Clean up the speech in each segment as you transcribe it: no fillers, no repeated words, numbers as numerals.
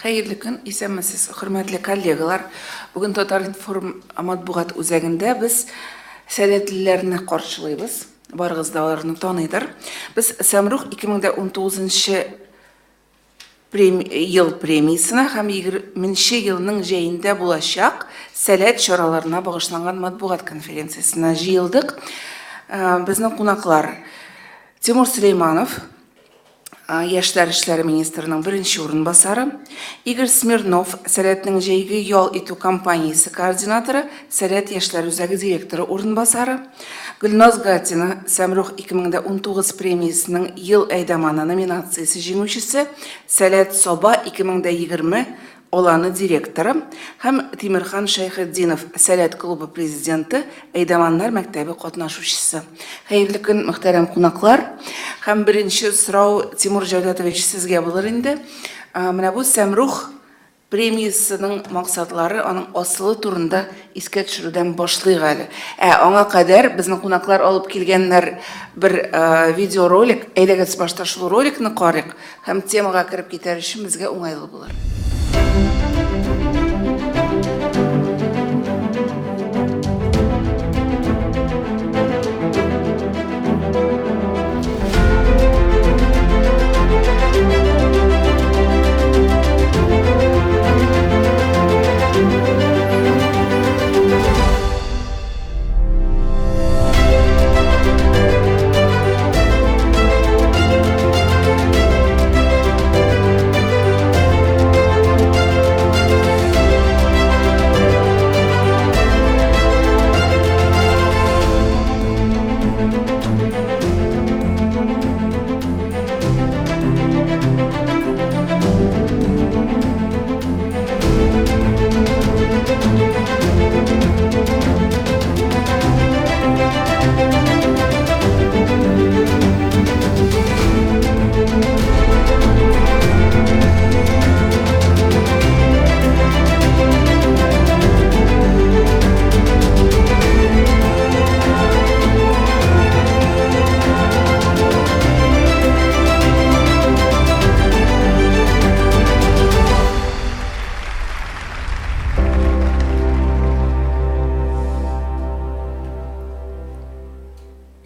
Хәерле көн, исәнмесез, хөрмәтле коллегалар. Бүген Татаринформ матбугат үзәгендә без сәләтлеләрне каршылыйбыз. Барыгыз да аларны таныйдыр. Без Сәмрух 2019 ел премиясына һәм 20 елның җәендә булачак сәләт чараларына багышланган матбугат конференциясенә җыелдык. Безнең кунаклар Тимур Сулейманов, Яшьләр эшләре министрының беренче урынбасары, Игорь Смирнов, сәләтнең җәйге ял итү компаниясе координаторы, сәләт яшьләр үзәге директоры урынбасары, Гөлназ Гатина, Сәмрух 2019 премиясының ел әйдәманы номинациясе җиңүчесе, сәләт Соба 2020 Оланы директоры һәм Тимирхан Шәйхетдинов, сәләт клубы президенты, әйдәманнар мәктәбе катнашучысы. Хәерле көн, мөхтәрәм кунаклар. Һәм беренче сорау Тимур Җәүдәтович сезгә булыр инде. Менә бу Сәмрух премиясының максатлары, аның асылы турында искә төшерүдән башлыйк әле. Аңа кадәр безнең кунаклар алып килгәннәр бер видеоролик, әйдәгез башта шул роликны карыйк һәм темага кереп китәр өчен безгә уңайлы булыр.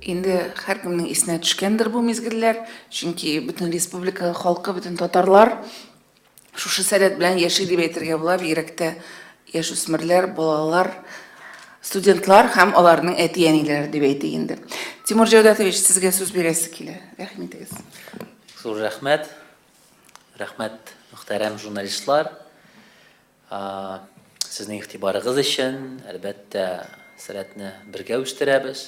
Инде һәркемнең исенә төшкәндер бу мизгелләр, чөнки бөтен республика халкы, бөтен татарлар шушы сәләт белән яши дип әйтергә була, бигрәк яшүсмерләр, балалар, студентлар һәм аларның әти-әниләре дип әйтик инде. Тимур Җәүдәтович, сезгә сүз бирәсе килә. Рәхмәт итегез. Зур рәхмәт. Рәхмәт, мөхтәрәм журналистлар. Сезнең игътибарыгыз өчен, әлбәттә, сәләтне бергә үстерәбез.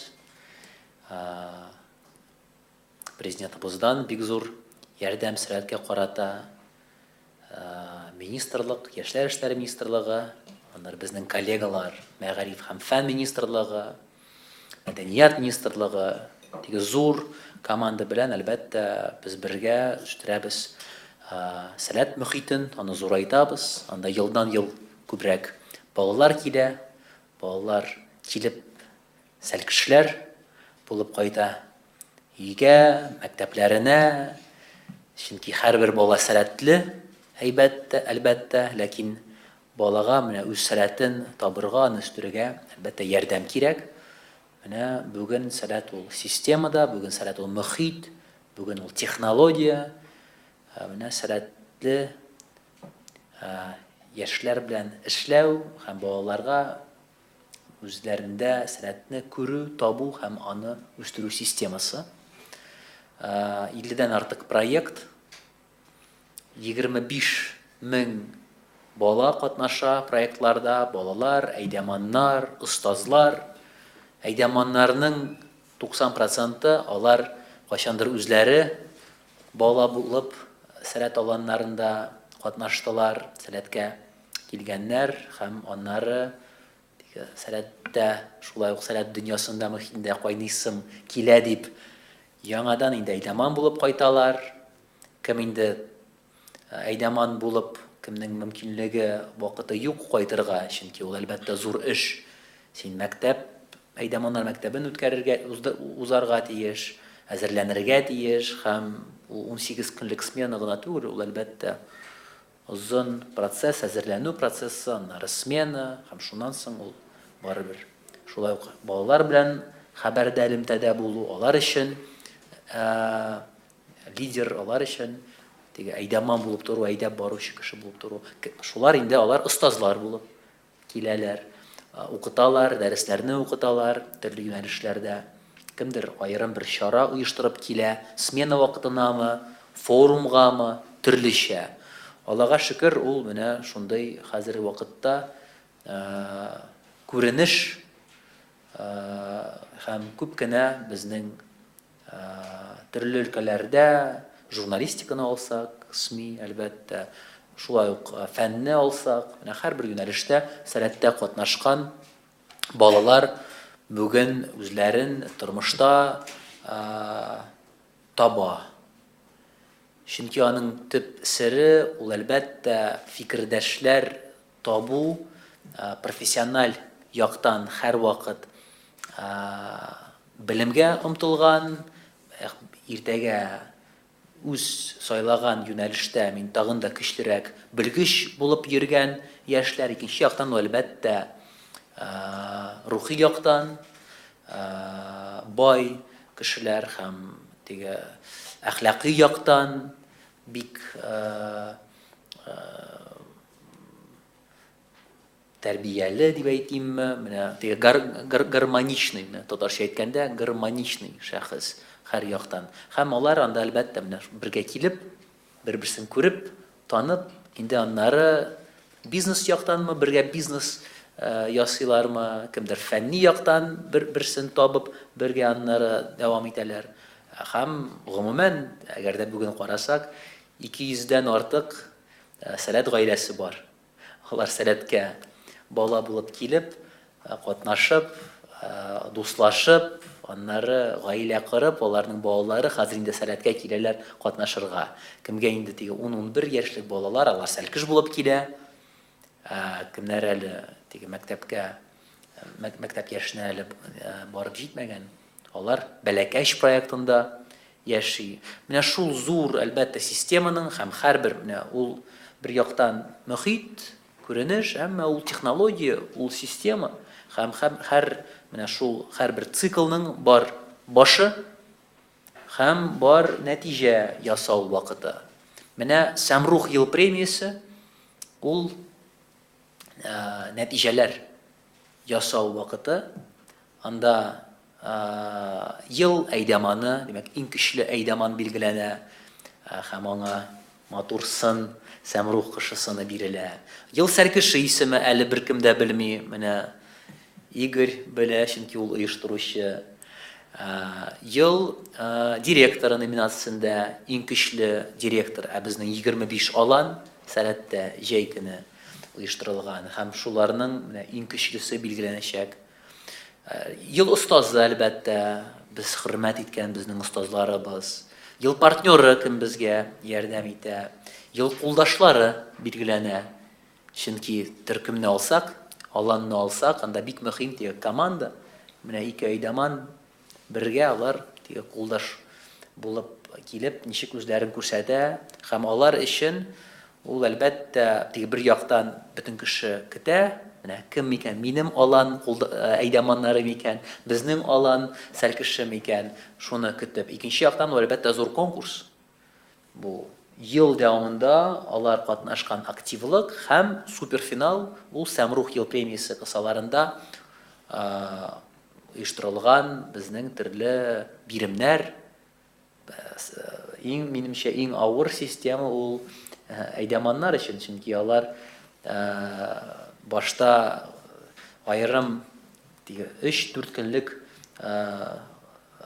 Президентыбыздан бик зур ярдәм сәләткә карата министрлык, Яшьләр эшләре министрлыгы, аннары безнең коллегалар, Мәгариф һәм фән министрлыгы, Мәдәният министрлыгы, зур команда белән әлбәттә без бергә үстерәбез сәләт мөхитен, аны зурайтабыз. Анда елдан-ел күбрәк балалар килә, балалар килеп сәл кешеләр булып кайта өйгә, мәктәпләренә, чөнки һәрбер бала сәләтле, әлбәттә, ләкин балага менә үз сәләтен табырга, үстерергә әлбәттә ярдәм кирәк. Менә бүген сәләт ул системада, бүген сәләт ул мөхит, бүген ул технология. Менә сәләтле яшьләр белән эшләү һәм балаларга үзләрендә сәләтне күрү, табу һәм аны үстерү системасы. 50-дән артык проект, 25 мең бала катнаша проектларда, балалар, әйдәманнар, остазлар. Әйдәманнарның 90% алар кайчандыр үзләре бала булып сәләт аланнарында катнаштылар, сәләткә килгәннәр һәм аннары сәләттә, шулай ук сәләт дөньясында мөхиттә кайнысым килә дип, яңадан инде әйдәман булып кайталар. Кем инде әйдәман булып, кемнең мөмкинлеге, вакыты юк кайтырга, чөнки ул әлбәттә зур эш. Син мәктәп, әйдәманнар мәктәбен үткәрергә, узарга тиеш, әзерләнергә тиеш һәм 18 көнлек смена гына түгел, ул әлбәттә озын процесс, әзерләнү процессы, аннары смена, һәм шуннан соң ул барыбер. Шулай ук балалар белән хәбәрдә элемтәдә булу, алар өчен лидер, алар өчен теге әйдәман булып тору, әйдәп баручы кеше булып тору. Шулар инде алар остазлар булып киләләр, укыталар, дәресләрне укыталар төрле юнәлешләрдә. Кемдер аерым бер чара оештырып килә, смена вакытынамы, форумгамы, төрлечә. Аллага шөкер, ул менә шундый хәзерге вакытта күренеш һәм күп кенә безнең төрле өлкәләрдә журналистиканы алсак, СМИ, әлбәттә, шулай ук фәнне алсак, менә һәрбер юнәлештә сәләттә катнашкан балалар бүген үзләрен тормышта таба. Чөнки аның төп сере ул әлбәттә фикердәшләр табу, профессиональ яктан һәрвакыт белемгә омтылган, иртәгә үз сайлаган юнәлештә мин тагын да көчлерәк белгеч булып йөргән яшьләр, икенче яктан әлбәттә рухи яктан бай кешеләр һәм теге әхлакый яктан бик тәрбияле дип әйтимме, менә теге гармоничный, татарча әйткәндә гармоничный шәхес һәр яктан. Һәм алар анда әлбәттә менә бергә килеп, бер-берсен күреп, танып, инде аннары бизнес яктанмы бергә бизнес ясыйлармы, кемдер фәнни яктан бер-берсен табып, бергә аннары дәвам итәләр. Һәм гомумән, әгәр дә бүген карасак, 200-дән артык сәләт гаиләсе бар. Алар сәләткә бала булып килеп, катнашып, дуслашып, аннары гаилә корып, аларның балалары хәзер инде сәләткә киләләр катнашырга. Кемгә инде теге 10-11 яшьлек балалар, алар сәлкеш булып килә. Кемнәр әле теге мәктәп яшенә әле барып җитмәгән, алар бәләкәч проектында яши. Менә шул зур әлбәттә системаның һәм һәрбер менә ул бер яктан мөхит, күренеш, әмма ул технология, ул система һәм һәр менә шул һәрбер циклның бар башы һәм бар нәтиҗә ясау вакыты. Менә Сәмрух ел премиясе ул нәтиҗәләр ясау вакыты. Анда ел әйдәманы, димәк, иң көчле әйдәман билгеләнә һәм аңа матур сын, Сәмрух кышысыны бирелә. Ел сәркеше исеме әле беркем дә белми, менә Игорь белә, чөнки ул оештыручы. Ел директоры номинациясендә иң көчле директор, безнең 25 алан сәләттә җәй көне оештырылган һәм шуларның менә иң көчлесе билгеләнәчәк. Ел остазы әлбәттә, без хөрмәт иткән безнең остазларыбыз. Ел партнеры кем безгә ярдәм итә. Ел кулдашлары билгеләнә. Чөнки төркемне алсак, аланны алсак, анда бик мөһим теге команда. Менә ике әйдәман бергә алар теге кулдаш булып килеп, ничек үзләрен күрсәтә һәм алар өчен ул әлбәттә теге бер яктан бөтен кеше көтә. Менә кем микән? Минем алан әйдәманнары микән? Безнең алан сәлкеше микән? Шуны көтеп. Икенче яктан әлбәттә зур конкурс. Бу ел дәвамында алар катнашкан активлык һәм суперфинал ул Сәмрух ел премиясе кысаларында оештырылган безнең төрле биремнәр. Минемчә иң авыр система ул әйдәманнар өчен, чөнки алар башта айрым 3-4 көнлек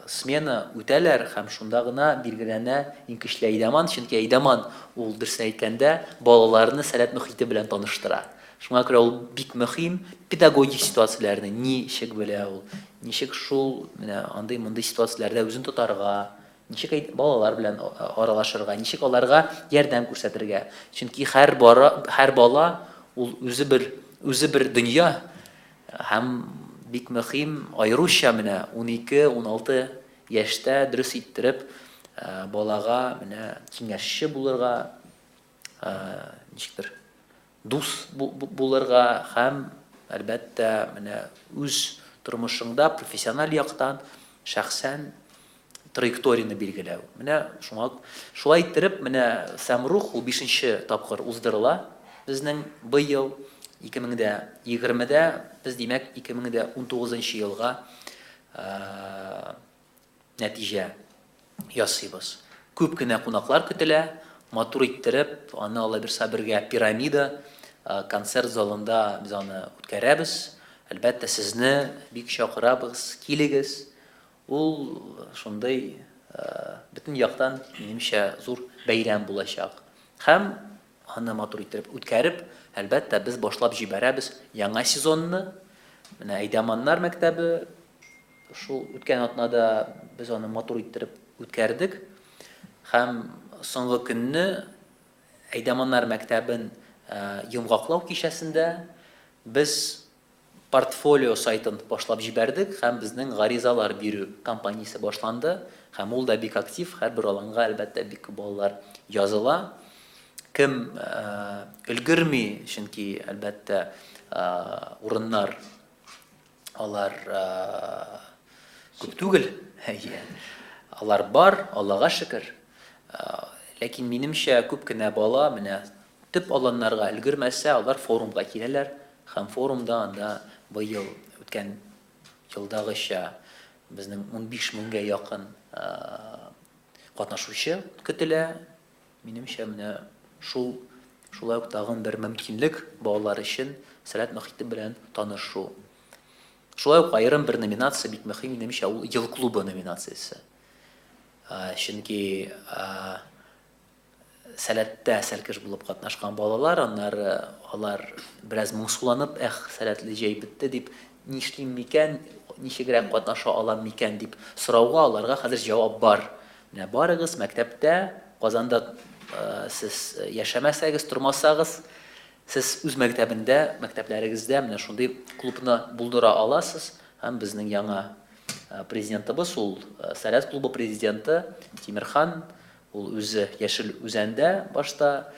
смена үтәләр һәм шунда гына билгеләнә иң көчле әйдәман, чөнки әйдәман ул дөресен әйткәндә балаларны сәләт мөхите белән таныштыра. Шуңа күрә ул бик мөһим педагогик ситуацияләрне ничек белә ул, ничек шул менә андый-мондый ситуацияләрдә үзен тотарга, ничек балалар белән аралашырга, ничек аларга ярдәм күрсәтергә. Чөнки һәр бала ул үзе бер дөнья һәм бик мөһим аеруча менә 12-16 яшьтә дөрес иттереп балага менә киңәшче булырга, ничектер дус булырга һәм әлбәттә менә үз тормышыңда профессиональ яктан шәхсән траекторияны билгеләү. Менә шулай иттереп, менә Самрух ул 5нче тапкыр уздырыла. Безнең быел 2020дә, без димәк 2019 елга нәтиҗә ясыйбыз. Күп кенә кунаклар көтелә, матур иттереп, аны Алла-бирса бергә пирамида концерт залында без аны үткәрәбез. Әлбәттә сезне бик чакырабыз, килегез. Ул шундый бөтен яктан минемчә зур бәйрәм булачак. Һәм аны матур иттереп үткәреп, әлбәттә без башлап җибәрәбез яңа сезонны. Менә Әйдәманнар мәктәбе шул үткән атнада без аны матур иттереп үткәрдек. Һәм соңгы көнне Әйдәманнар мәктәбен йомгаклау кичәсендә без портфолио сайтын башлап җибәрдек һәм безнең гаризалар бирү кампаниясе башланды. Һәм ул да бик актив, һәрбер аланга әлбәттә бик күп балалар языла. Кем өлгерми, чөнки әлбәттә урыннар алар күп түгел. Алар бар, Аллага шөкер. Ләкин минемчә күп кенә бала менә төп аланнарга өлгермәсә, алар форумга киләләр. Һәм форумда анда быел үткән елдагыча безнең 15 меңгә якын катнашучы көтелә. Минемчә менә шулай ук тагын бер мөмкинлек балалар өчен сәләт мөхите белән танышу. Шулай ук аерым бер номинация бик мөһим, минемчә ул ел клубы номинациясе. Чөнки сәләттә сәлкеш булып катнашкан балалар, алар бераз моңсуланып, сәләтле җәй бетте дип, нишлим микән, ничегрәк катнаша алам микән дип сорауга аларга хәзер җавап бар. Менә барыгыз мәктәптә, Казанда сез яшәмәсәгез, тормасагыз, сез үз мәктәпләрегездә менә шундый клубны булдыра аласыз. Һәм безнең яңа президентыбыз, ул сәләт клубы президенты Тимерхан, ул үзе Яшел Үзәндә башта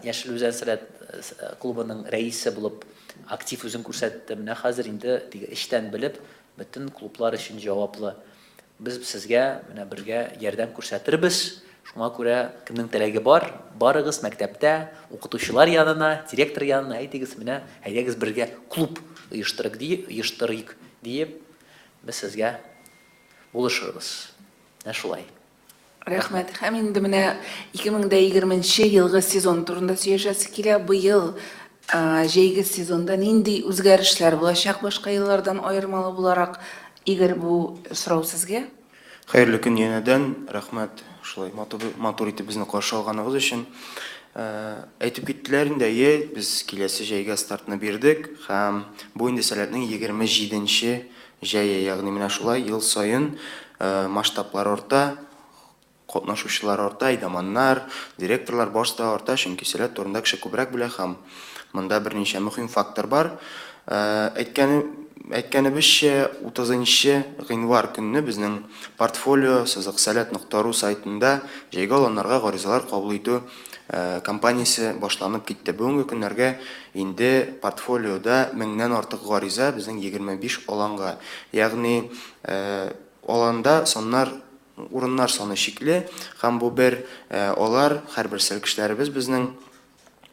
Яшел Үзән сәләт клубының рәисе булып актив үзен күрсәтте. Менә хәзер инде эчтән белеп, бөтен клублар өчен җаваплы. Без сезгә менә бергә ярдәм күрсәтербез. Шуңа күрә кемнең теләге бар, барыгыз мәктәптә, укытучылар янына, директор янына әйтегез, менә әйдәгез бергә клуб оештырыйк диеп, без сезгә булышырбыз. Менә шулай. Рәхмәт. Һәм инде менә 2020 елгы сезон турында сөйләшәсе килә. Быел җәйге сезонда нинди үзгәрешләр булачак башка еллардан аермалы буларак? Игорь, бу сорау сезгә. Хәерле көн янәдән, рәхмәт. Шулай матур итеп безне каршы алганыгыз өчен. Әйтеп киттеләр инде, без киләсе җәйгә стартны бирдек һәм бу инде сәләтнең 27нче җәе, ягъни менә шулай ел саен масштаблар арта, катнашучылар арта, Әйдәманнар, директорлар башта арта, чөнки сәләт турында кеше күбрәк белә һәм монда берничә мөһим фактор бар. Әйткәнебезчә, 30 гыйнвар көнне безнең портфолио сызык-сәләт.ру сайтында җәйге аланнарга гаризалар кабул итү кампаниясе башланып китте. Бүгенге көннәргә инде портфолиода 1000ннән артык гариза безнең 25 аланга. Ягъни аланда урыннар саны чикле һәм бу алар һәрбер сәлкешләребез безнең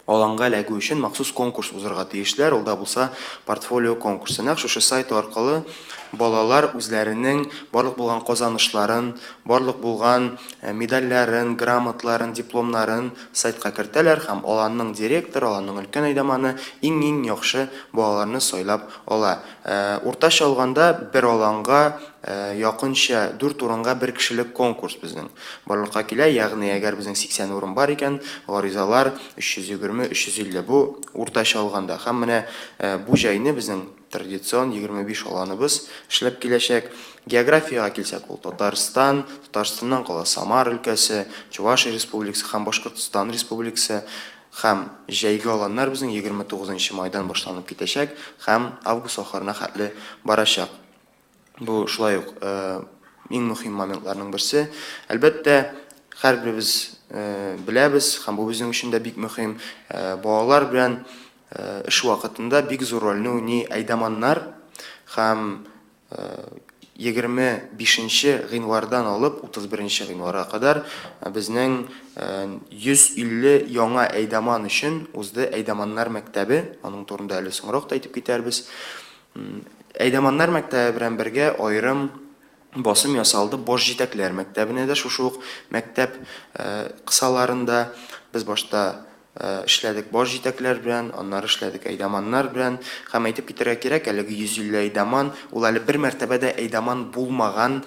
аланга эләгү өчен махсус конкурс узырга тиешләр. Ул да булса портфолио конкурсы. Нәкъ шушы сайт аркылы балалар үзләренең барлык булган казанышларын, барлык булган медальләрен, грамотларын, дипломнарын сайтка кертәләр һәм аланның директоры, аланның өлкән әйдәманы иң яхшы балаларны сайлап ала. Уртача алганда бер аланга якынча 4 урынга бер кешелек конкурс безнең барлыкка килә. Ягъни әгәр безнең 80 урын бар икән, гаризалар 320-350 бу уртача алганда. Һәм менә бу җәйне безнең традицион 25 аланыбыз эшләп киләчәк. Географияга килсәк, ул Татарстаннан кала Самар өлкәсе, Чувашия республикасы һәм Башкортстан республикасы. Һәм җәйге аланнар безнең 29 майдан башланып китәчәк һәм август ахырына хәтле барачак. Бу шулай ук иң мөһим моментларның берсе. Әлбәттә, һәрберебез беләбез, һәм бу безнең өчен дә бик мөһим. Балалар белән эш вакытында бик зур рольне уйный әйдәманнар һәм 25 гыйнвардан алып 31 гыйнварга кадәр безнең 150 яңа әйдәман өчен узды әйдәманнар мәктәбе, аның турында әле соңрак та әйтеп китәрбез. Әйдәманнар мәктәбе белән бергә аерым басым ясалды бош җитәкләр мәктәбенә дә шушы ук мәктәп кысаларында без башта эшләдек бош җитәкләр белән, аннары эшләдек әйдәманнар белән. Һәм әйтеп китәргә кирәк, әлеге 150 әйдәман ул әле бер мәртәбәдә әйдәман булмаган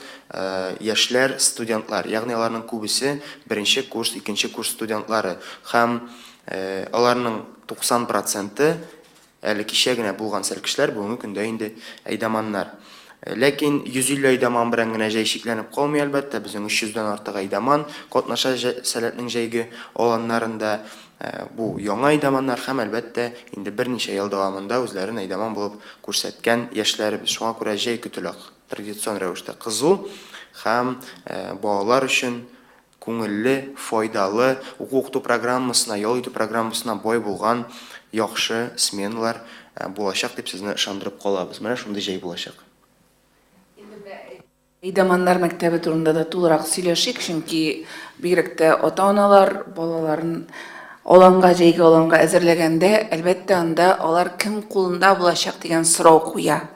яшьләр, студентлар, ягъни аларның күбесе беренче курс, икенче курс студентлары һәм аларның 90% әле кичә генә булган сәлкешләр бүгенге көндә инде әйдәманнар. Ләкин 150 әйдәман белән генә җәй шикләнеп калмый, әлбәттә, безнең 300-дән артык әйдәман катнаша сәләтнең җәйге аланнарында. Бу яңа әйдәманнар һәм әлбәттә инде берничә ел дәвамында үзләрен әйдәман булып күрсәткән яшьләребез. Шуңа күрә җәй көтелә традицион рәвештә кызу һәм балалар өчен күңелле, файдалы, укыту программасына, ял итү программасына бай булган яхшы сменалар булачак дип сезне ышандырып калабыз. Менә шундый җәй булачак. Әйдәманнар мәктәбе турында да тулырак сөйләшик, чөнки бигрәк тә ата-аналар балаларын җәйге аланга әзерләгәндә, әлбәттә анда алар кем кулында булачак дигән сорау куя.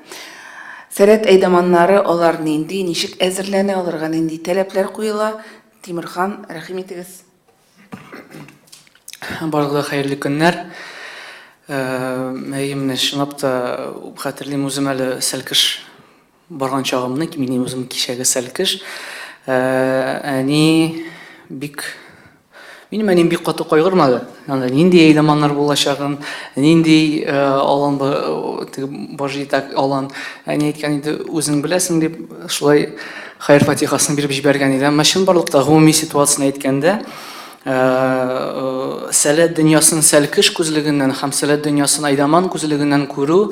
Сәләт әйдәманнары алар нинди, ничек әзерләнә алырга, нинди таләпләр куела? Тимерхан, рәхим итегез. Барлыгы хәерле көннәр. Менә чынлап та хәтерлим үзем әле сәлкеш барган чагымны, минем үзем кичәге сәлкеш. Минем бик каты кайгырмады. Нинди әйдәманнар булачагын, нинди алан баш җитәк алан, әйткән инде үзең беләсең дип, шулай хәйр фатихасын биреп җибәргән идем. Мәчен барлыкта гомуми ситуацияны әйткәндә, сәләт дөньясын сәлкеш күзлегеннән һәм сәләт дөньясын әйдәман күзлегеннән күрү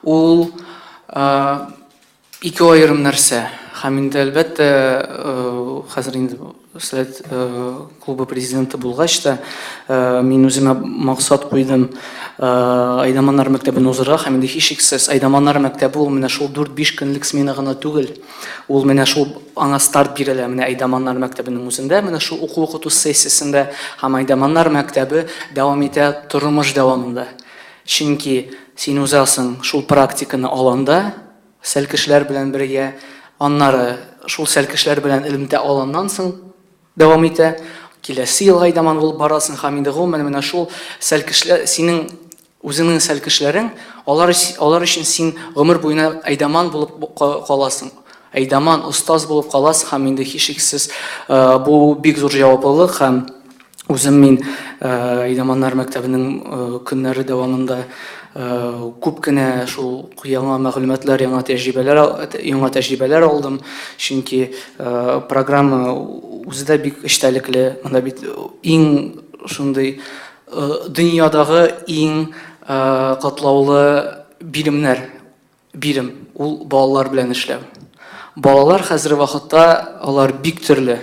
ул ике аерым нәрсә. Һәм инде әлбәттә хәзер инде сәләт клубы президенты булгач та мин үземә максат куйдым әйдәманнар мәктәбен узырга һәм инде һичшиксез әйдәманнар мәктәбе ул менә шул 4-5 көнлек смена гына түгел. Ул менә шул аңа старт бирелә менә әйдәманнар мәктәбенең үзендә, менә шул укыту сессиясендә һәм әйдәманнар мәктәбе дәвам итә тормыш дәвамында. Чөнки син үзәсең шул практиканы аланда сәлкешләр белән бергә, аннары шул сәлкешләр белән элемтә аланнан соң дәвам итә. Киләсе ел әйдәман булып барасың һәм инде гомумән менә шул сәлкешләр синең үзеңнең сәлкешләрең, алар өчен син гомер буена әйдәман булып каласың. Әйдәман устаз булып каласың һәм инде һичшиксез бу бик зур җаваплылык һәм үзем мин әйдәманнар мәктәбенең көннәре дәвамында күп кенә шул яңа мәгълүматлар, яңа тәҗрибәләр алдым. Чөнки программа үзендә бик эчтәлекле, монда бит иң шундый дөньядагы иң катлаулы бирем ул балалар белән эшләү. Балалар хәзерге вакытта алар бик төрле.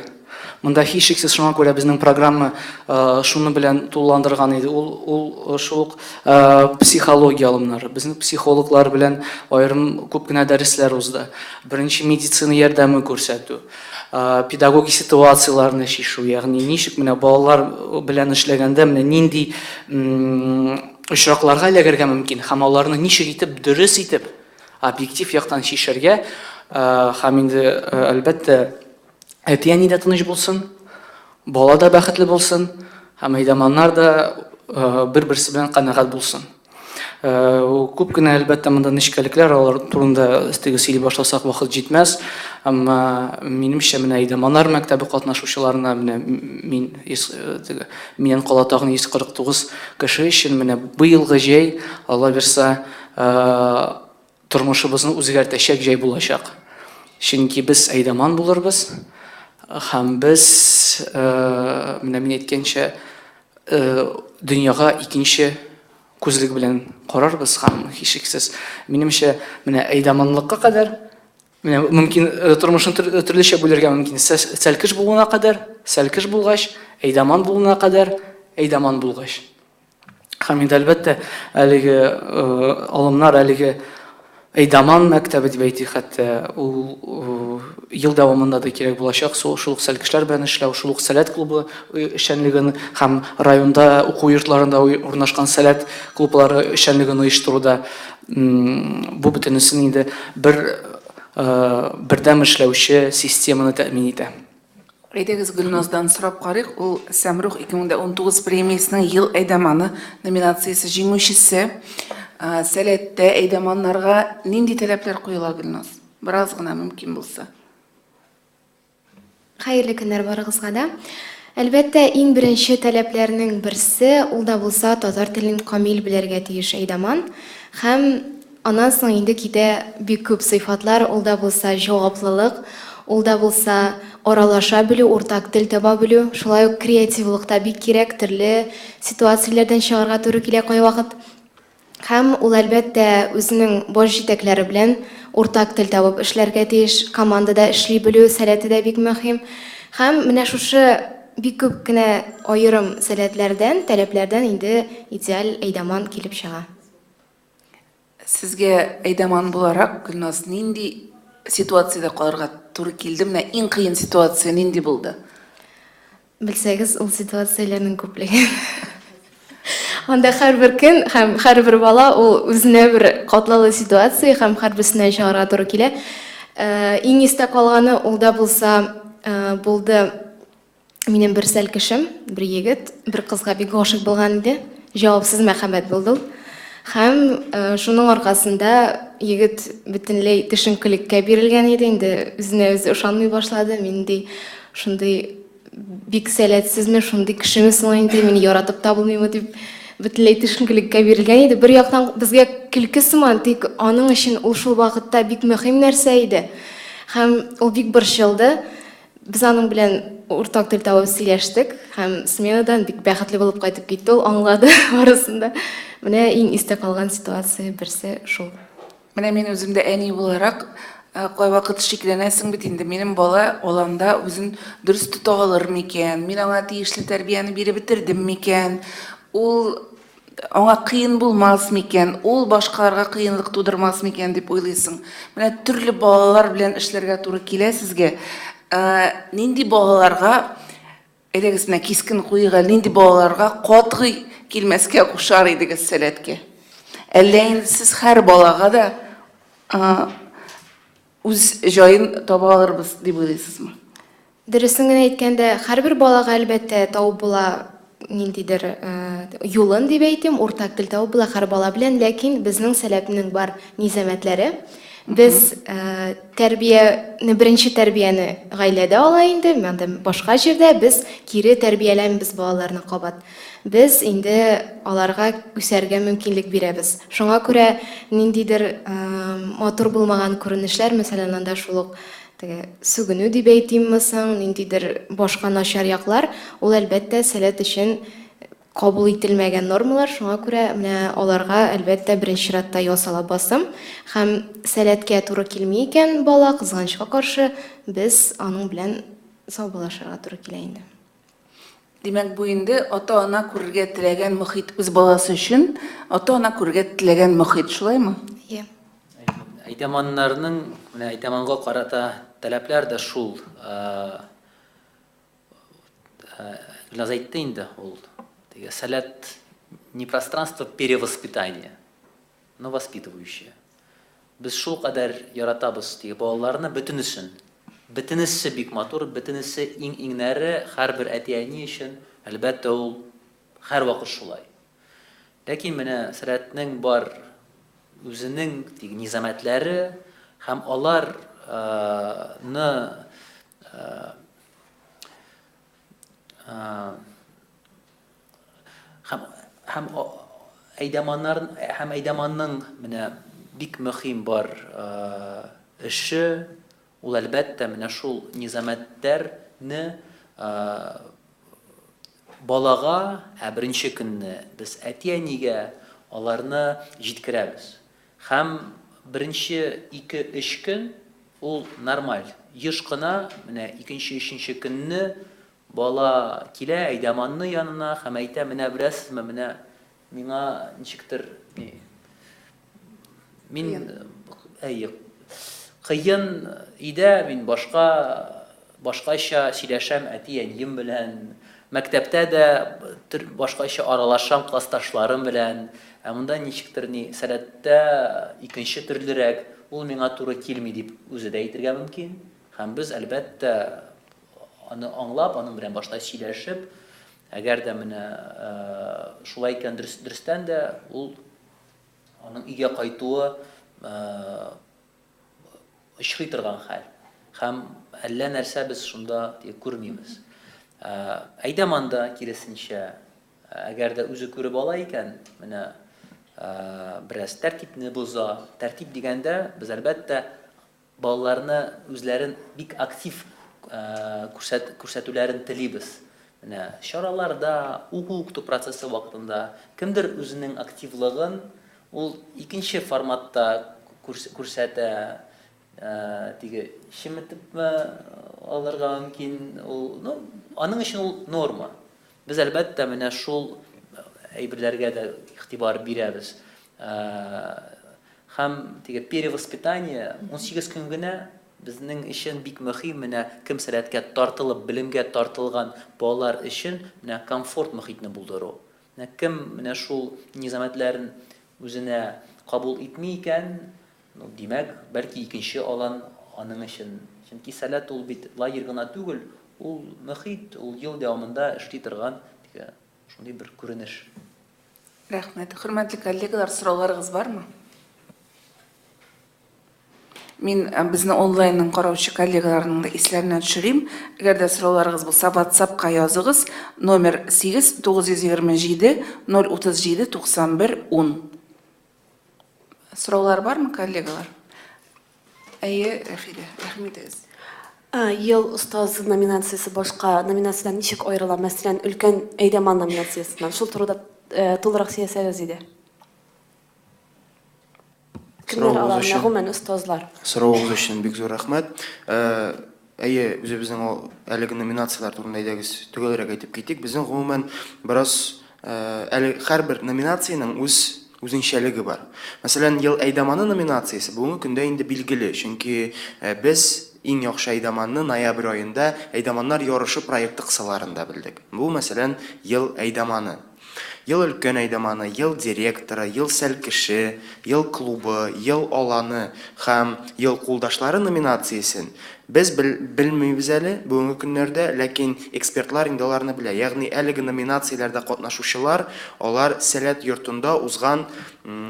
Монда һичшиксез шуңа күрә безнең программа шуны белән тулыландырган иде. Ул шул психология алымнары. Безнең психологлар белән аерым күп кенә дәресләр узды. Беренче медицина ярдәме күрсәтү, педагогик ситуацияларны шишу, ягъни ничек менә балалар белән эшләгәндә менә нинди очракларга эләгергә мөмкин һәм аларны ничек итеп дөрес итеп объектив яктан шишергә һәм инде әлбәттә әти-әни дә тыныч булсын, бала да бәхетле булсын, һәм әйдәманнар да бер-берсе белән канәгать булсын. Күп кенә әлбәттә монда нечкәлекләр, алар турында сөйли башласак вакыт җитмәс, әмма минемчә менә әйдәманнар мәктәбе катнашучыларына менә миннән кала тагын 149 кеше өчен менә быелгы җәй, Алла бирсә, тормышыбызны үзгәртәчәк җәй булачак. Чөнки без әйдәман булырбыз. Һәм без, менә мин әйткәнчә, дөньяга икенче күзлек белән карарбыз һәм һичшиксез минемчә менә әйдәманлыкка кадәр, менә мөмкин тормышын төрлечә бүләргә мөмкин, сәлкеш булуына кадәр сәлкеш булгач, әйдаман булуына кадәр әйдаман булгач. Һәм инде әлбәттә әлеге алымнар әлеге әйдаман мәктәбе дип әйтик, хәтта ул ел дәвамында да кирәк булачак, шул ук сәлкешләр белән эшләү, шул ук сәләт клубы эшчәнлеген һәм районда уку йортларында урнашкан сәләт клублары эшчәнлеген оештыруда бу бөтенесен инде бердәм эшләүче системаны тәэмин итә. Әйдәгез Гөлназдан сорап карыйк. Ул Сәмрух 2019 премиясының ел әйдәманы номинациясе җиңүчесе. Сәләттә әйдәманнарга нинди таләпләр куела, Гөлназ? Бераз гына мөмкин булса. Хәерле көннәр барыгызга да. Әлбәттә, иң беренче таләпләрнең берсе ул да булса татар телен камил белергә тиеш әйдәман. Һәм аннан соң инде китә бик күп сыйфатлар, ул да булса җаваплылык, ул да булса аралаша белү, уртак тел таба белү, шулай ук креативлык та бик кирәк, төрле ситуацияләрдән чыгарга туры килә кай вакыт. Һәм ул әлбәттә үзенең баш җитәкләре белән уртак тел табып эшләргә тиеш, командада эшли белү сәләте дә бик мөһим. Һәм менә шушы бик күп кенә аерым сәләтләрдән, таләпләрдән инде идеаль әйдәман килеп чыга. Сезгә әйдәман буларак, Гөлназ, нинди ситуациядә калырга туры килде? Менә иң кыен ситуация нинди булды? Белсәгез, ул ситуацияләрнең күплеге. Анда һәрбер көн һәм һәрбер бала ул үзенә бер катлаулы ситуация һәм һәрберсеннән чыгарга туры килә. Иң истә калганы ул да булса булды минем бер сәлкешем, бер егет, бер кызга бик гашык булган иде. Җавапсыз мәхәббәт булды ул. Һәм шуның аркасында егет бөтенләй төшенкелеккә бирелгән иде, инде үзенә үзе ышанмый башлады. Мин ди шундый бик сәләтсезме, шундый кешеме соң инде, мине яратып табылмыймы дип бөтенләй төшенкелеккә бирелгән иде. Бер яктан безгә көлке сыман, тик аның өчен ул шул вакытта бик мөһим нәрсә иде. Һәм ул бик борчылды. Без аның белән уртак тел табып сөйләштек һәм сменадан бик бәхетле булып кайтып китте. Ул аңлады барысында. Менә иң истә калган ситуация берсе шул. Менә мин үземдә әни буларак кай вакыт шикләнәсең бит инде, минем бала аланда үзен дөрес тота алыр микән? Мин аңа тиешле тәрбияне биреп бетердем микән? Ул аңа кыен булмас микән? Ул башкаларга кыенлык тудырмас микән дип уйлыйсың. Менә төрле балалар белән эшләргә туры килә сезгә. Нинди балаларга, әйдәгез менә кискен куйга, нинди балаларга катгый килмәскә кушар идегез сәләткә? Әллә инде сез һәр балага да үз җаен таба алырбыз дип уйлыйсызмы? Дөресен генә әйткәндә, һәрбер балага әлбәттә табып була ниндидер юлын дип әйтим, уртак тел табып була һәр бала белән, ләкин безнең сәләтнең бар низамәтләре. Без тәрбияне, беренче тәрбияне гаиләдә ала инде, монда башка җирдә без кире тәрбияләмбез балаларны кабат. Без инде аларга үсәргә мөмкинлек бирәбез. Шуңа күрә ниндидер матур булмаган күренешләр, мәсәлән, анда шул ук сүгенү дип әйтимме соң, ниндидер башка начар яклар, ул әлбәттә сәләт өчен кабул ителмәгән нормалар. Шуңа күрә менә аларга әлбәттә беренче чиратта ясала басым. Һәм сәләткә туры килми икән бала, кызганычка каршы, без аның белән саубуллашырга туры килә инде. Димәк, бу инде ата-ана күрергә теләгән мөхит, үз баласы өчен ата-ана күрергә теләгән мөхит, шулаймы? Әйдәманнарның, менә әйдәманга карата таләпләр дә шул. Гөлназ әйтте инде, ул сәләт не пространство перевоспитания, но воспитывающее. Без шул кадәр яратабыз балаларны бөтенесен. Бөтенесе бик матур, бөтенесе иң-иңнәре һәрбер әти-әни өчен, әлбәттә ул һәрвакыт шулай. Ләкин менә сәләтнең бар үзенең низамәтләре һәм аларны һәм әйдәманның менә бик мөһим бар эше, ул әлбәттә менә шул низамәтләрне балага беренче көнне без әти-әнигә аларны җиткерәбез. Һәм беренче 2-3 көн ул нормаль. Еш кына менә икенче, өченче көнне бала килә Әйдәманны янына һәм әйтә, менә беләсезме, менә миңа ничектер мин кыен иде, мин башкача сөйләшәм әти-әнием белән, мәктәптә дә башкача аралашам классташларым белән, ә монда ничектер сәләттә икенче төрлерәк, ул миңа туры килми дип үзе дә әйтергә мөмкин. Һәм без әлбәттә аны аңлап, аның белән башта сөйләшеп, әгәр дә менә шулай икән дөрестән дә ул аның өйгә кайтуы очрый торган хәл. Һәм әллә нәрсә без шунда күрмибез. Әйдәманда киресенчә, әгәр дә үзе күреп ала икән, менә бераз тәртипне боза. Тәртип дигәндә без әлбәттә балаларны үзләрен бик актив күрсәтүләрен телибез. Менә чараларда, уку процессы вакытында кемдер үзенең активлыгын ул икенче форматта күрсәтә, шиметепме алырга мөмкин, аның өчен ул норма. Без әлбәттә менә шул әйберләргә дә игътибар бирәбез. Һәм перевоспитание 18 көн генә безнең өчен бик мөһим, менә кем сәләткә тартылып, белемгә тартылган балалар өчен менә комфорт мөхитне булдыру. Менә кем менә шул низамәтләрен үзенә кабул итми икән, димәк, бәлки икенче алан аның өчен. Чөнки сәләт ул бит лагерь гына түгел, ул мөхит, ул ел дәвамында эшли торган шундый бер күренеш. Рәхмәт. Хөрмәтле коллегалар, сорауларыгыз бармы? Мин безне онлайнның караучы коллегаларның да исләренә төшерим. Әгәр дә сорауларыгыз булса, WhatsApp-ка языгыз. Номер 8 927 037 91 10. Сораулар бармы, коллегалар? Әйе, Рәфидә, рәхмәт итегез. Ел устазы номинациясы башка номинациядан ничек аерыла? Мәсәлән, өлкән Әйдәман номинациясыннан. Шул турыда тулырак сөйләсәгез иде. Кемнәр алар, гомумән устазлар? Сорауыгыз өчен бик зур рәхмәт. Әйе, үзебезнең әлеге номинациялар турында әйдәгез төгәлрәк әйтеп китик. Безнең гомумән бераз һәрбер номинациянең үзенчәлеге бар. Мәсәлән, ел Әйдәманы номинациясе бүгенге көндә инде билгеле, чөнки без иң яхшы Әйдәманны ноябрь аенда Әйдәманнар ярышы проекты кысаларында белдек. Бу мәсәлән ел Әйдәманы. Ел өлкән Әйдәманы, ел директоры, ел сәл кеше, ел клубы, ел аланы һәм ел кулдашлары номинациясын без белмибез әле бүгенге көннәрдә, ләкин экспертлар инде аларны белә. Ягъни әлеге номинацияләрдә катнашучылар, алар сәләт йортында узган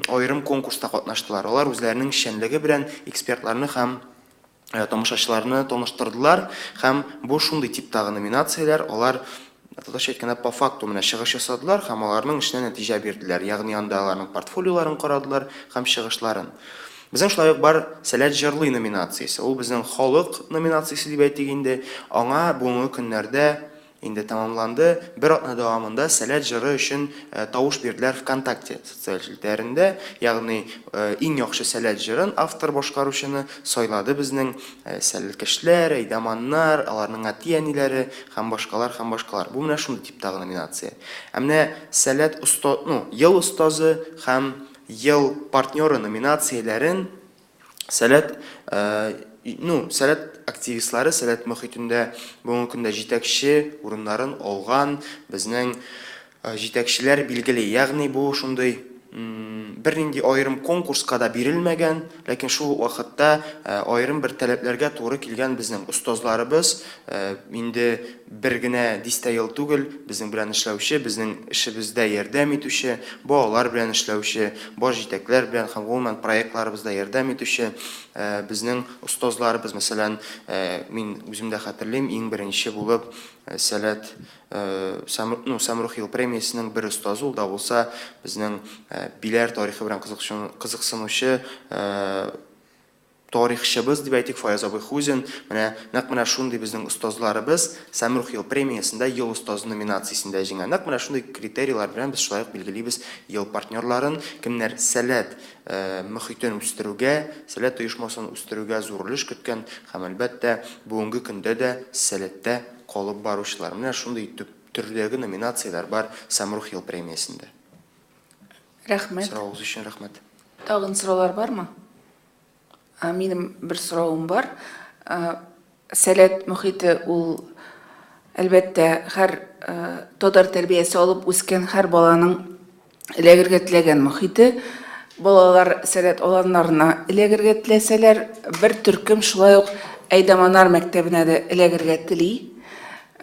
аерым конкурста катнаштылар. Алар үзләренең эшчәнлеге белән экспертларны һәм тамашачыларны таныштырдылар һәм бу шундый типтагы номинацияләр, алар татарча әйткәндә по факту менә чыгыш ясадылар һәм аларның эшенә нәтиҗә бирделәр. Ягъни анда аларның портфолиоларын карадылар һәм чыгышларын. Безнең шулай ук бар сәләт җырлый номинациясе. Ул безнең халык номинациясе дип әйтик инде. Аңа бүгенге көннәрдә инде тәмамланды. Бер атна дәвамында сәләт җыры өчен тавыш бирделәр ВКонтакте социаль җилтәрендә. Ягъни иң яхшы сәләт җырын автор башкаручыны сайлады безнең сәләткәчләр, Әйдәманнар, аларның әти-әниләре һәм башкалар. Бу менә шундый типтагы номинация. Ә менә сәләт ел устазы һәм ел партнеры номинацияләрен сәләт активистлары сәләт мөхитендә бүгенге көндә җитәкче урыннарын алган безнең җитәкчеләр билгеле. Ягъни бу шундый бернинди аерым конкурска да бирелмәгән, ләкин шул вакытта аерым бер таләпләргә туры килгән безнең устазларыбыз инде бер генә дистә ел түгел безнең белән эшләүче, безнең эшебездә ярдәм итүче, балалар белән эшләүче, баш җитәкләр белән һәм гомумән проектларыбызда ярдәм итүче безнең устазларыбыз. Мәсәлән, мин үзем дә хәтерлим, иң беренче булып сәләт Самрух ел премиясының бер устазы ул да булса безнең Биләр тарихы белән кызыксынучы тарихчыбыз дип әйтик, Фаяз абый Хузин. Менә шундый безнең устазларыбыз Самрух ел премиясында ел устазы номинациясендә җиңгән. Менә шундый критерийлар белән без шулай ук билгелибез ел партнерларын, кемнәр сәләт мөхитен үстерүгә, сәләт оешмасын үстерүгә зур өлеш көткән һәм әлбәттә бүгенге көндә дә сәләттә калып баручылар. Менә шундый төрдәге номинациялар бар Самрух ел премиясендә. Рәхмәт. Сорауыгыз өчен рәхмәт. Тагын сораулар бармы? Минем бер соравым бар. Сәләт мөхите ул әлбәттә һәр татар тәрбиясе алып үскән һәр баланың эләгергә теләгән мөхите. Балалар сәләт аланнарына эләгергә теләсәләр, бер төркем шулай ук Әйдәманнар мәктәбенә дә эләгергә тели.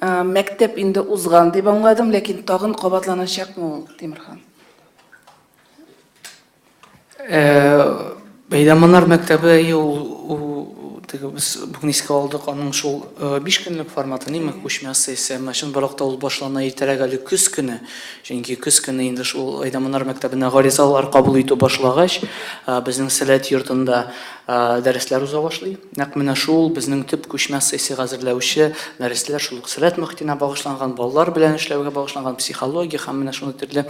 Мәктәп инде узган дип аңладым, ләкин тагын кабатланачакмы ул, Тимерхан? Әйдәманнар мәктәбе біз бүгін еске алдық, аның шул 5 көнлек форматы неме күчмә сессия, мәшін барақта ул башлана иртәрәк әле көз көне. Чөнки көз көне инде шул Әйдәманнар мәктәбенә гаризалар кабул итү башлагач, безнең сәләт йортында дәресләр уза башлый. Нәкъ менә шул безнең төп күчмә сессия хәзерләүче дәресләр шул сәләт мөхитенә багышланган, балалар белән эшләүгә багышланган, психология һәм менә шундый төрле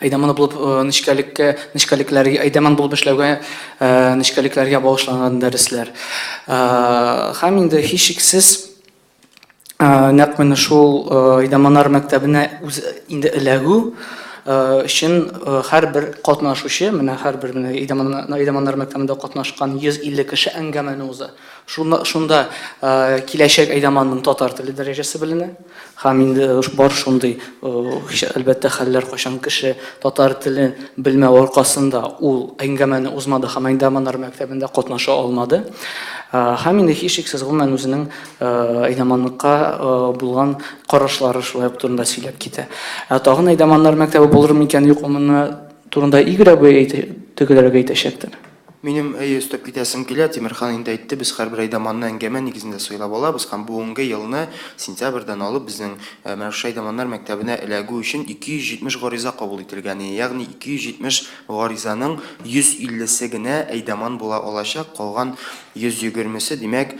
Әйдәман булып нечкәлекләргә, Әйдәман булып эшләүгә нечкәлекләргә багышланган дәресләр. Һәм инде һичшиксез нәкъ менә шул Әйдәманнар мәктәбенә инде эләгү өчен һәрбер катнашучы, менә һәрбер Әйдәманнар мәктәбендә катнашкан 150 кеше әңгәмәне уза. Шунда киләчәк Әйдәманның татар теле дәрәҗәсе беленә. Һәм инде бар шундый әлбәттә хәлләр, кайчан кеше татар телен белмәү аркасында ул әңгәмәне узмады һәм Әйдәманнар мәктәбендә катнаша алмады. Һәм инде һичшиксез гомумән үзенең Әйдәманлыкка булган карашлары шулай турында сөйләп китә. Тагын Әйдәманнар мәктәбе булыр микән юк, моны турында игрәбе тегеләргә әйтәчәктер. Минем өстәп китәсем килә, Тимерхан инде әйтте, без һәрбер Әйдәманны әңгәмә нигезендә сөйләп алабыз һәм бүгенге елны сентябрьдән алып безнең менә шул Әйдәманнар мәктәбенә эләгү өчен 270 гариза кабул ителгән. Ягъни 270 гаризаның 150се генә Әйдәман була алачак, калган 120се димәк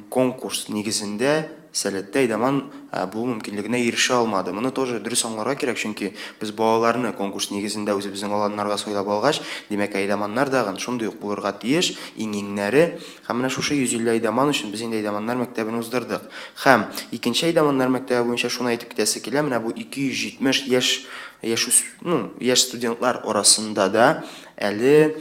конкурс нигезендә сәләттә Әйдәман бу мөмкинлегенә ирешә алмады. Моны тоже дөрес аңларга кирәк, чөнки без балаларны конкурс нигезендә үзебезнең аланнарга сөйләп алгач, димәк Әйдәманнар дагы шундый ук булырга тиеш, иңнәре. Һәм менә шушы 150 Әйдәман өчен без инде Әйдәманнар мәктәбен уздырдык. Һәм икенче Әйдәманнар мәктәбе буенча шуны әйтеп китәсе килә, менә бу 270 яшь студентлар арасында да әле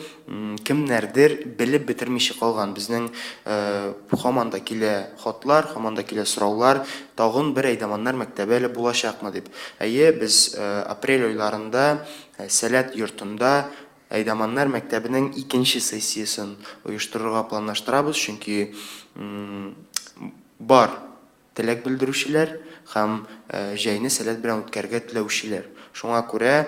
кемнәрдер белеп бетермичә калган. Безнең һаман да килә хатлар, һаман да килә сораулар, тагын бер Әйдәманнар мәктәбе әле булачакмы дип. Без апрель айларында Сәләт йортында Әйдәманнар мәктәбенең икенче сессиясын оештырырга планлаштырабыз, чөнки бар теләк белдерүчеләр һәм җәйне Сәләт белән үткәргә теләүчеләр. Шуңа күрә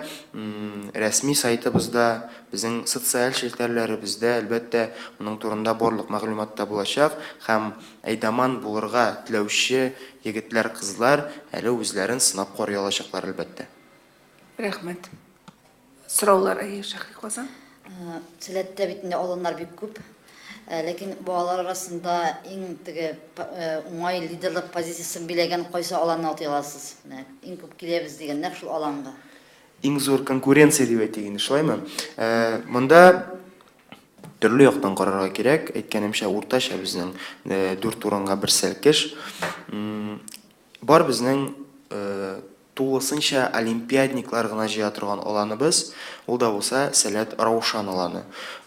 рәсми сайтыбызда, безнең социаль челтәрләребездә әлбәттә моның турында барлык мәгълүматта булачак һәм Әйдәман булырга теләүче егетләр, кызлар әле үзләрен сынап карый алачаклар әлбәттә. Рәхмәт. Сораулар Шәһри Казан. Сәләттә бит инде аланнар бик күп. Ләкин балалар арасында иң теге уңай лидерлык позициясын биләгән кайсы аланны атай аласыз? Иң күп киләбез дигән нәкъ шул аланга. Иң зур конкуренция дип әйтегез, шулаймы? Монда төрле яктан карарга кирәк. Әйткәнемчә, уртача безнең 4 урынга бер сәлкеш. Бар безнең тулысынча олимпиадниклар гына җыя торган аланыбыз, ул да булса Сәләт Раушан аланы.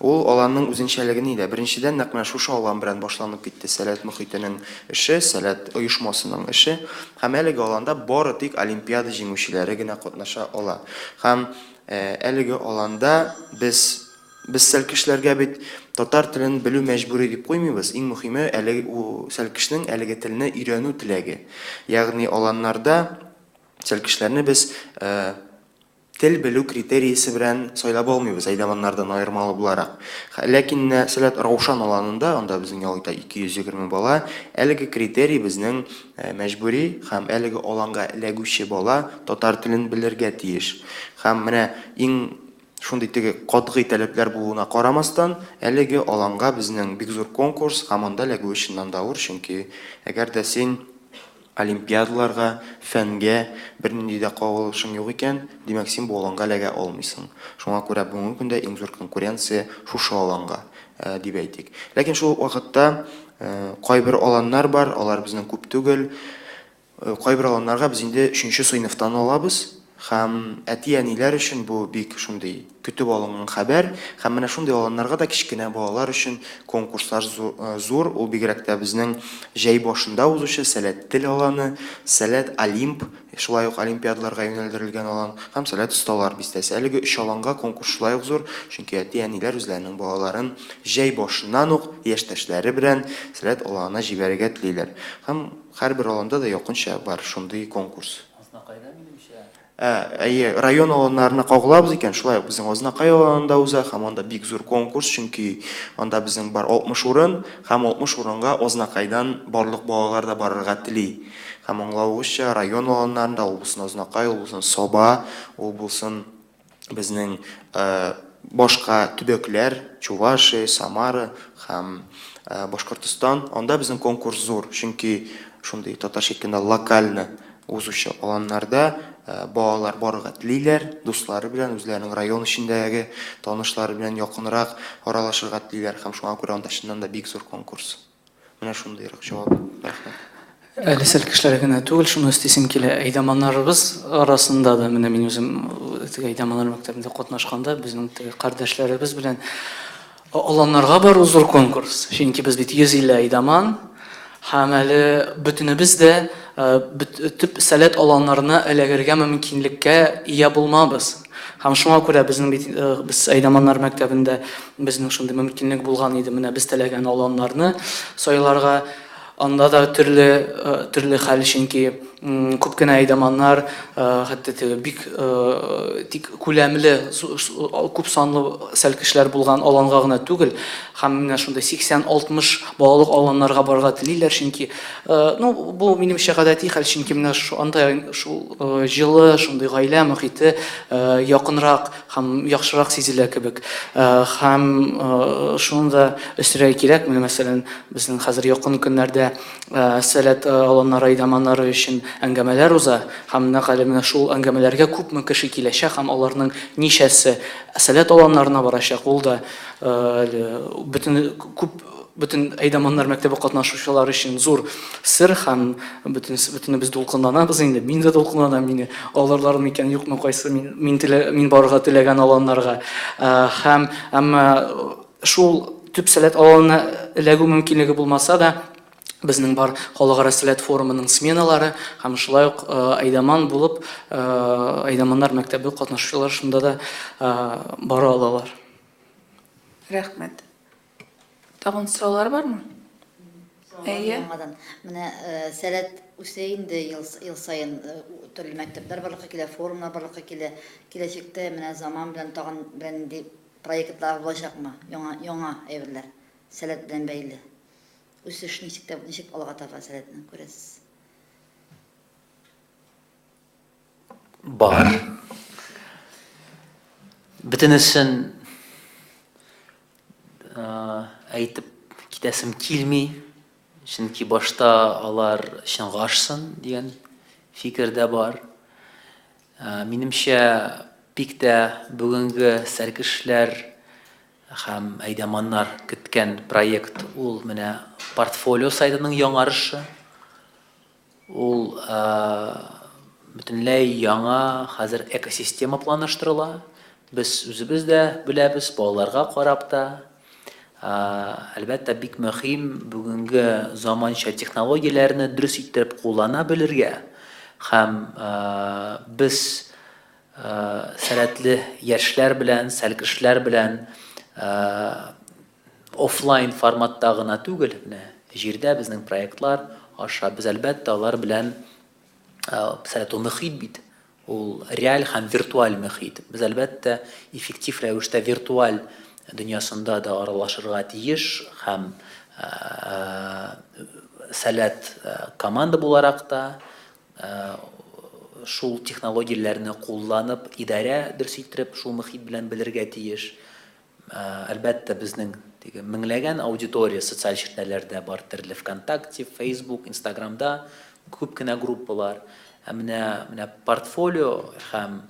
Ул аланның үзенчәлеге нидә? Беренчедән нәкъ менә шушы алан белән башланып китте Сәләт мөхитенең эше, Сәләт оешмасының эше. Һәм әлеге аланда бары тик олимпиада җиңүчеләре генә катнаша ала. Һәм әлеге аланда без сәлкешләргә бит татар телен белү мәҗбүри дип куймыйбыз. Иң мөһиме әлеге сәлкешнең әлеге телне өйрәнү теләге. Ягъни аланнарда сәлкешләрне без тел белү критериясе белән сайлап алмыйбыз, Әйдәманнардан аермалы буларак. Ләкин Сәләт Раушан аланында, анда безнең ялыта 220 бала, әлеге критерий безнең мәҗбүри һәм әлеге аланга эләгүче бала татар телен белергә тиеш. Һәм менә иң шундый теге катгый таләпләр булуына карамастан, әлеге аланга безнең бик зур конкурс һәм анда эләгү өчен анда авыр, чөнки әгәр дә син олимпиадаларга, фәнгә бернинди дә кагылышың юк икән, димәк син бу аланга эләгә алмыйсың. Шуңа күрә бүгенге көндә иң зур конкуренция шушы аланга дип әйтик. Ләкин шул вакытта кайбер аланнар бар, алар безнең күп түгел. Кайбер аланнарга без инде 3нче сыйныфтан алабыз. Һәм әти-әниләр өчен бу бик шундый көтеп алынган хәбәр. Һәм менә шундый аланнарга да кичкенә балалар өчен конкурслар зур. Ул бигрәк тә безнең җәй башында узучы сәләт тел аланы, сәләт олимп, шулай ук олимпиадаларга юнәлдерелгән алан һәм сәләт осталар бистәсе. Әлеге 3 аланга конкурс шулай ук зур, чөнки әти-әниләр үзләренең балаларын җәй башыннан ук яшьтәшләре белән сәләт аланына җибәрергә телиләр. Һәм һәрбер аланда да якынча бар шундый конкурс. Район аланнарына кагылабыз икән, шулай ук безнең Азнакай аланында уза, һәм анда бик зур конкурс, чөнки анда безнең бар 60 урын, һәм 60 урынга Азнакайдан барлык балалар да барырга тели. Һәм аңлавыгызча, район аланнарында ул булсын Азнакай, ул булсын Саба, ул булсын безнең башка төбәкләр, Чувашия, Самара һәм Башкортстан, анда безнең конкурс зур, чөнки шундый татарча әйткәндә локальны узучы аланнарда балалар барырга телиләр, дуслары белән, үзләренең район эчендәге танышлары белән якынрак аралашырга телиләр, һәм шуңа күрә анда чыннан да бик зур конкурс. Менә шундыйрак җавап. Рәхмәт. Әле сәл кешеләр генә түгел, шуны өстисем килә. Әйдәманнарыбыз арасында да, менә мин үзем әйдәманнар мәктәбендә катнашканда, безнең кардәшләребез белән аланнарга бару зур конкурс. Чөнки без бит 150 әйдәман, һәм әле бөтенебез дә төп сәләт аланнарына эләгергә мөмкинлеккә ия булмабыз. Һәм шуңа күрә без әйдәманнар мәктәбендә безнең шундый мөмкинлек булган иде, менә без теләгән аланнарны сайларга. Анда да төрле хәл, чөнки күп кенә әйдәманнар хәтта бик тик күләмле, күп санлы сәл кешеләр булган аланга гына түгел, һәм менә шундый 80-60 балалык аланнарга барырга телиләр, чөнки бу минемчә гадәти хәл, чөнки менә анда шул җылы, шундый гаилә мөхите якынрак һәм яхшырак сизелә кебек. Һәм шунда өстерәгә кирәк, менә мәсәлән, безнең хәзер якын көннәрдә сәләт аланнары, әйдәманнары өчен әңгәмәләр уза, һәм нәкъ менә шул әңгәмәләргә күпме кеше киләчәк, һәм аларның ничәсе сәләт аланнарына барачак, ул да бөтен әйдәманнар мәктәбе катнашучылар өчен зур сер, һәм бөтенебез дулкынланабыз инде. Мин дә дулкынланам, мине алырлар микән, юкмы кайсы мин барырга теләгән аланнарга. Һәм шул төп сәләт аланына эләгү мөмкинлеге булмаса да, безнең бар халыкара сәләт форумының сменалары, һәм шулай ук әйдәман булып, әйдәманнар мәктәбе катнашучылар шунда да бара алалар. Рәхмәт. Тагын сораулар бармы? Әйе. Менә сәләт үсә инде ел сайын төрле мәктәпләр барлыкка килә, форумнар барлыкка килә. Киләчәктә менә заман белән тагын бер проектлар булачакмы? Яңа әйберләр сәләт белән бәйле. Үсеш ничек алга таба сәләтне күрәсез? Бар. Бөтенесен әйтеп китәсем килми, чөнки башта алар чыңгашсын дигән фикер дә бар. Минемчә, бик тә бүгенге сәркешләр һәм әйдәманнар көткән проект ул менә портфолио сайтының яңарышы. Ул бөтенләй яңа хәзер экосистема планлаштырыла. Без үзебез дә беләбез, балаларга карап та. Әлбәттә, бик мөһим бүгенге заманча технологияләрне дөрес итеп куллана белергә. Һәм без сәләтле яшьләр белән, сәлкешләр белән офлайн форматта гына түгел, җирдә безнең проектлар аша без әлбәттә алар белән сәләт мөхит бит. Ул реаль һәм виртуаль мөхит. Без әлбәттә эффектив рәвештә виртуаль дөньясында да аралашырга тиеш, һәм сәләт команда буларак та шул технологияләрне кулланып, идарә дөрес итеп шул мөхит белән белергә тиеш. Әлбәттә, безнең меңләгән аудитория социаль челтәрләрдә бар, төрле ВКонтакте, Facebook, Instagramда күп кенә группалар. Менә портфолио һәм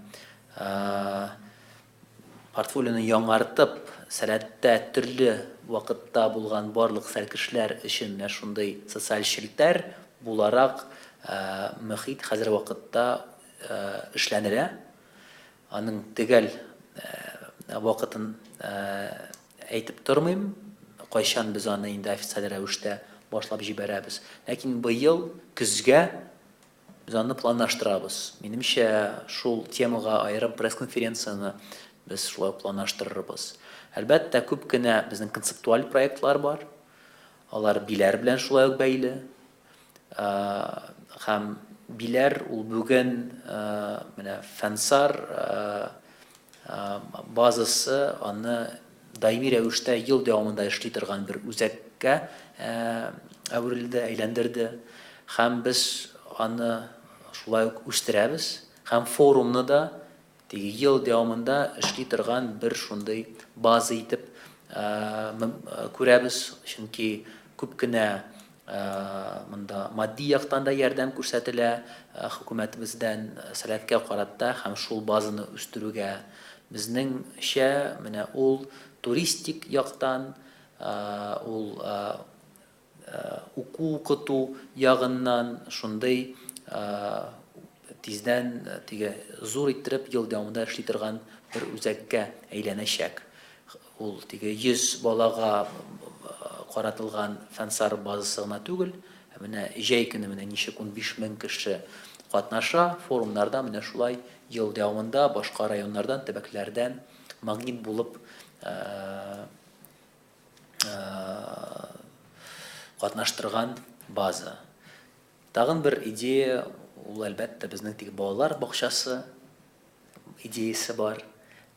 портфолионы яңартып, сәләттә төрле вакытта булган барлык сәлкешләр өчен менә шундый социаль челтәр буларак мөхит хәзер вакытта эшләнелә. Аның төгәл вакытын әйтеп тормыйм, кайчан без аны инде официаль рәвештә башлап җибәрәбез. Ләкин быел көзгә без аны планлаштырабыз. Минемчә, шул темага аерым пресс-конференцияны без шулай планлаштырырбыз. Әлбәттә, күп кенә безнең концептуаль проектлар бар. Алар биләр белән шулай ук бәйле. Һәм биләр ул бүген менә Фәнсар базасы аны даими рәвештә ел дәвамында эшли торган бер үзәккә әверелде, әйләндерде. Һәм без аны шулай ук үстерәбез. Һәм форумны да ел дәвамында эшли торган бер шундый база итеп күрәбез. Чөнки күп кенә монда матди яктан да ярдәм күрсәтелә хөкүмәтебездән сәләткә карата һәм шул базаны үстерүгә. Безнеңчә, менә ул туристик яктан, ул уку-укыту ягыннан шундый тиздән зур иттереп ел дәвамында эшли торган бер үзәккә әйләнәчәк. Ул 100 балага каратылган Фәнсар базасы гына түгел, менә җәй көне менә ничек 15 мең кеше катнаша форумнарда, менә шулай ел дәвамында башка районнардан, төбәкләрдән магнит булып катнаштырган база. Тагын бер идея, ул әлбәттә безнең балалар бакчасы идеясе бар.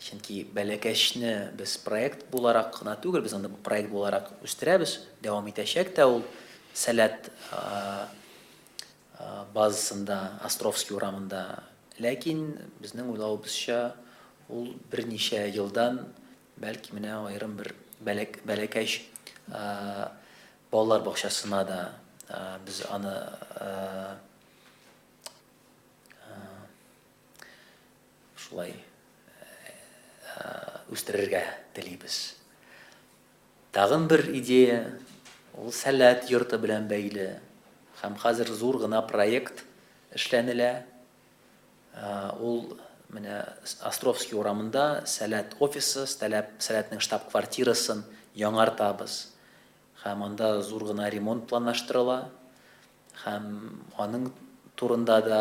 Чөнки бәләкәчне без проект буларак кына түгел, без аны проект буларак үстерәбез, дәвам итәчәк тә ул сәләт базасында, Островский урамында. Ләкин безнең уйлавыбызча, ул берничә елдан бәлки менә аерым бер бәләкәч балалар бакчасына да без аны шулай үстерергә телибез. Тагын бер идея, ул сәләт йорты белән бәйле. Һәм хәзер зур гына проект эшләнелә. Ул менә Островский урамында сәләт офисы, сәләтнең штаб-квартирасын яңартабыз. Һәм анда зур гына ремонт планлаштырыла. Һәм аның турында да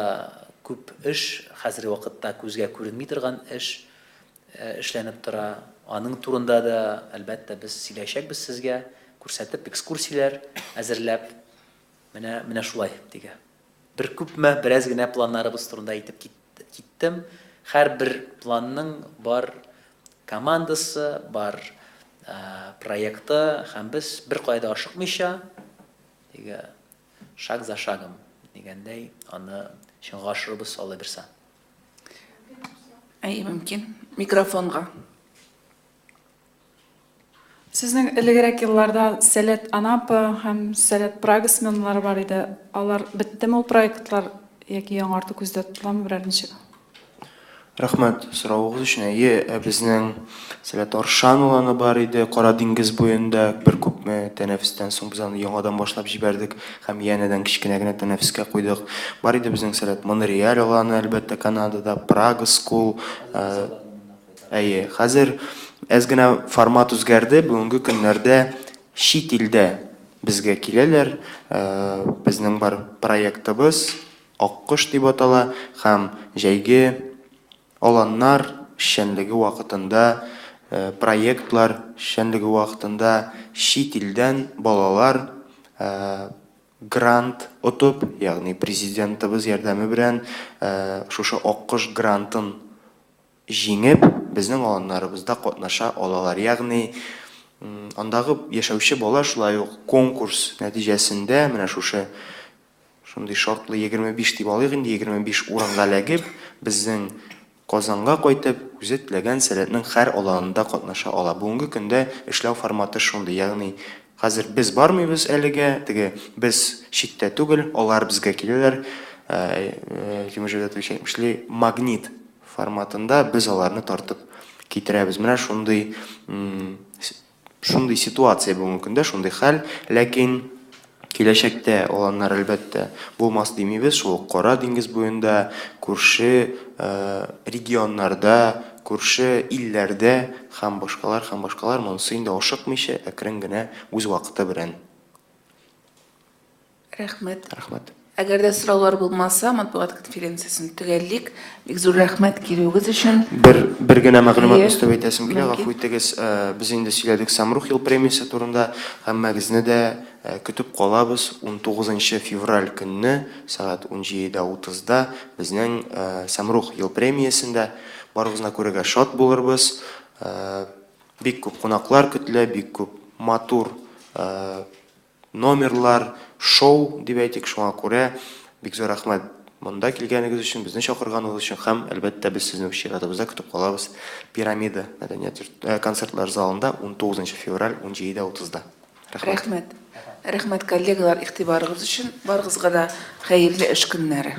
күп эш хәзерге вакытта күзгә күренми торган эш эшләнеп тора. Аның турында да әлбәттә без сөйләшәкбез сезгә, күрсәтеп экскурсияләр әзерләп. Менә шулай дигән. Бер күпме, бераз гына планнарыбыз турында әйтеп киттем. Һәр бер планның бар командасы, бар проекты, һәм без бер кайда ашыкмыйча, дигән шаг за шагом дигәндәй аны чынга ашырыбыз Алла берсә. Мөмкин. Микрофонга. Сезнең элегрәк елларда Сәләт Анапа һәм Сәләт Прага сменалары бар иде. Алар биттеме ул проектлар яки яңарту күздә тотыламы берәр ничек? Рәхмәт соравыгыз өчен. Безнең Сәләт Аршан уланы бар иде, Кара диңгез буенда бер күпме тәнәфестән соң без аны яңадан башлап җибәрдек һәм янәдән кичкенә генә тәнәфескә куйдык. Бар иде безнең Сәләт Монреаль уланы, әлбәттә Канадада, Прага School. Хәзер әз генә формат үзгәрде. Бүгенге көннәрдә чит илдә безгә киләләр. Безнең бар проектыбыз Аккош дип атала һәм җәйге аланнар эшчәнлеге вакытында, проектлар эшчәнлеге вакытында чит илдән балалар грант отып, ягъни президентыбыз ярдәме белән шушы Аккош грантын җиңеп, безнең аланнарыбызда катнаша алалар. Ягъни андагы яшәүче бала шулай ук конкурс нәтиҗәсендә менә шундый шартлы 25 дип алыйк инде, 25 урынга эләгеп, безнең Казанга кайтып, үзе теләгән сәләтнең һәр аланында катнаша ала. Бүгенге көндә эшләү форматы шундый, ягъни хәзер без бармыйбыз әлегә, теге без читтә түгел, алар безгә киләләр. Тимур Җавдатович әйтмешли, магнит форматында без аларны тартып китерәбез. Менә шундый ситуация бүгенге көндә, шундый хәл, ләкин киләчәктә аланнар әлбәттә булмас димибез. Шул Кара диңгез буенда, күрше регионнарда, күрше илләрдә һәм башкалар монысы инде ашыкмыйча, әкрен генә үз вакыты белән. Рәхмәт. Рәхмәт. Әгәр дә сораулар булмаса, матбугат конференциясын төгәллик. Бик зур рәхмәт килүегез өчен. Бер генә мәгълүмат Әйе. өстәп әйтәсем килә, Мөмкин. гафу итегез, без инде сөйләдек Самрух ел премиясе турында, һәммәгезне дә көтеп калабыз 19 февраль көнне сәгать 17:30-да безнең Самрух ел премиясендә барыгызны күрергә шат булырбыз. Бик күп кунаклар көтелә, бик күп матур номерлар, шоу дип әйтик, шуңа күрә бик зур рәхмәт монда килгәнегез өчен, безне чакырганыгыз өчен һәм әлбәттә без сезне чиратыбызда көтеп калабыз Пирамида мәдәният концертлар залында 19 февраль 17:30-да. Рәхмәт. Рәхмәт коллегалар, игътибарыгыз өчен. Барыгызга да хәерле эш көннәре.